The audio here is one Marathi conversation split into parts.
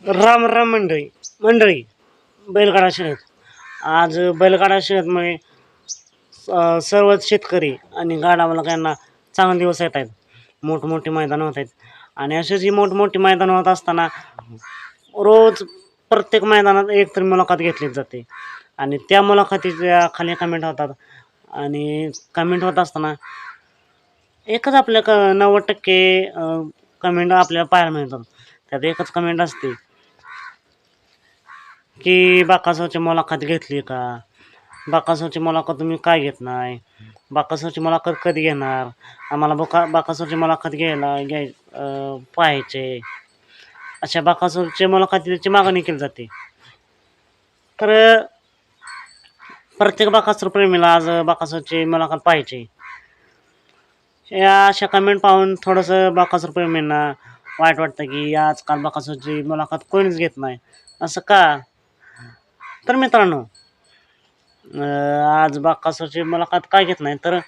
राम राम मंडळी मंडळी बैलगाडा शर्यत. आज बैलगाडा शर्यतमुळे सर्वच शेतकरी आणि गाडा मालकांना चांगले दिवस येत आहेत. मोठमोठी मैदानं होत आहेत आणि अशीच ही मोठमोठी मैदानं होत असताना रोज प्रत्येक मैदानात एक तरी मुलाखत घेतलीच जाते आणि त्या मुलाखतीच्या खाली कमेंट होतात आणि कमेंट होत असताना एकच आपल्या 90% कमेंट आपल्याला पाहायला मिळतात. त्यात एकच कमेंट असते की बाकासूरची मुलाखत घेतली का? बाकासूरची मुलाखत तुम्ही काय घेत नाही? बाकासूरची मुलाखत कधी घेणार? आम्हाला बाकासूरची मुलाखत पाहायचे. अशा बाकासूरच्या मुलाखतीची मागणी केली जाते. तर प्रत्येक बाकासूर प्रेमीला आज बाकासूरची मुलाखत पाहायची. या अशा कमेंट पाहून थोडंसं बाकासूर प्रेमींना वाईट वाटतं की आजकाल बाकासूरची मुलाखत कोणीच घेत नाही. असं का? तर मित्रांनो, आज बाकासूरची मुलाखत काय घेत नाही तर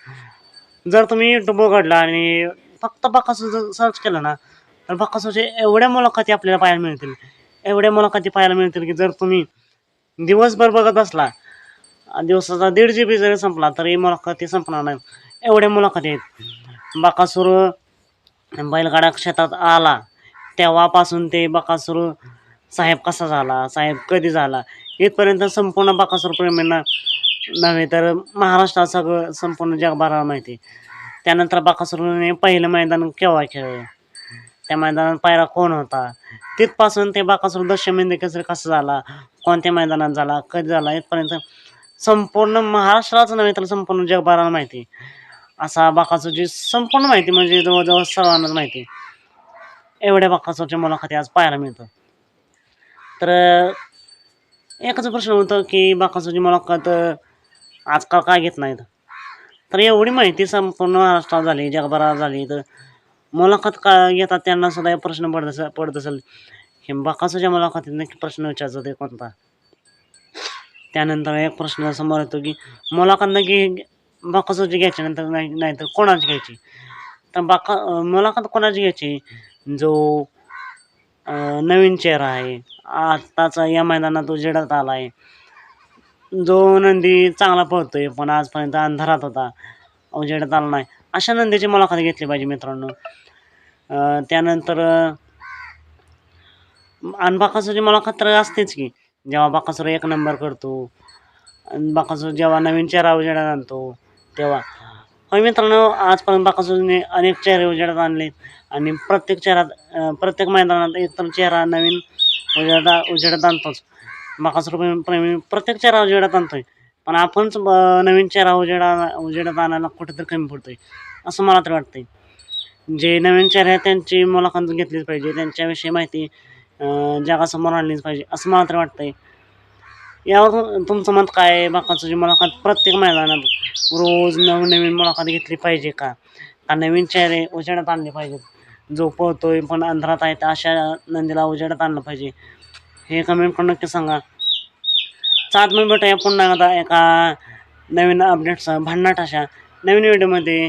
जर तुम्ही यूट्यूब उघडला आणि फक्त बाकासूर सर्च केलं ना तर बाकासूरचे एवढ्या मुलाखती आपल्याला पाहायला मिळतील, एवढ्या मुलाखती पाहायला मिळतील की जर तुम्ही दिवसभर बघत असला, दिवसाचा 1.5 GB जरी संपला तरी मुलाखती संपणार नाही, एवढ्या मुलाखती आहेत. बाकासूर बैलगाडा क्षेत्रात आला तेव्हापासून ते बाकासूर साहेब कसा झाला, साहेब कधी झाला, इथपर्यंत संपूर्ण बाकासूर प्रेमींना नव्हे तर महाराष्ट्रात सगळं संपूर्ण जगभराला माहिती. त्यानंतर बाकासूरने पहिलं मैदान केव्हा खेळलं, त्या मैदानात पायरा कोण होता, तिथपासून ते बाकासूर दशमिंद केसरी कसा झाला, कोणत्या मैदानात झाला, कधी झाला, इथपर्यंत संपूर्ण महाराष्ट्रालाच नव्हे तर संपूर्ण जगभराला माहिती. असा बाकासूरची संपूर्ण माहिती म्हणजे जवळजवळ सर्वांनाच माहिती. एवढ्या बाकासूरच्या मुलाखती आज पाहायला मिळतात. तर एकच प्रश्न होतो की बाकासूरची मुलाखत आजकाल काय घेत नाहीत. तर एवढी माहिती संपूर्ण महाराष्ट्रात झाली, जगभरात झाली, तर मुलाखत का घेतात त्यांना सुद्धा एक प्रश्न पडत असेल की बाकासूरच्या मुलाखतीत नक्की प्रश्न विचारतो ते कोणता. त्यानंतर एक प्रश्न समोर येतो की मुलाखत नक्की बाकासूरची घ्यायची नंतर नाही तर कोणाची घ्यायची. तर मुलाखत कोणाची घ्यायची? जो नवीन चेहरा आहे, आत्ताचा या मैदानात उजेडात आला आहे, जो नंदी चांगला पळतोय पण आजपर्यंत अंधारात होता, उजेडात आला नाही, अशा नंदीची मुलाखत घेतली पाहिजे मित्रांनो. त्यानंतर आणि बाकासूरची मुलाखत तर असतेच की जेव्हा बाकासूर 1 नंबर करतो, बाकासूर जेव्हा नवीन चेहरा उजेडात आणतो तेव्हा. होय मित्रांनो, आजपर्यंत बाकासूरने अनेक चेहरे उजेडात आणले आणि प्रत्येक मैदानात एक तर चेहरा नवीन उजेडात आणतोच. बाकासूर प्रेमी प्रत्येक चेहरा उजेडात आणतोय, पण आपणच नवीन चेहरा उजेडात आणायला कुठेतरी कमी पडतोय असं मला तर वाटतंय. जे नवीन चेहरे आहेत त्यांची मुलाखत घेतलीच पाहिजे, त्यांच्याविषयी माहिती जगासमोर आणलीच पाहिजे असं मला तर वाटतंय. यावर तुमचं मत काय आहे? बाकासूरची मुलाखत प्रत्येक मैदानात रोज नवीन मुलाखत घेतली पाहिजे का नवीन चेहरे उजेडात आणले पाहिजेत? जो पळतोय पण अंधारात आहे अशा नंदीला उजेडात आणलं पाहिजे, हे कमेंट करून नक्की सांगा. चालत मग भेटूया पुन्हा एकदा एका नवीन अपडेट्स भन्नाट अशा नवीन व्हिडिओमध्ये.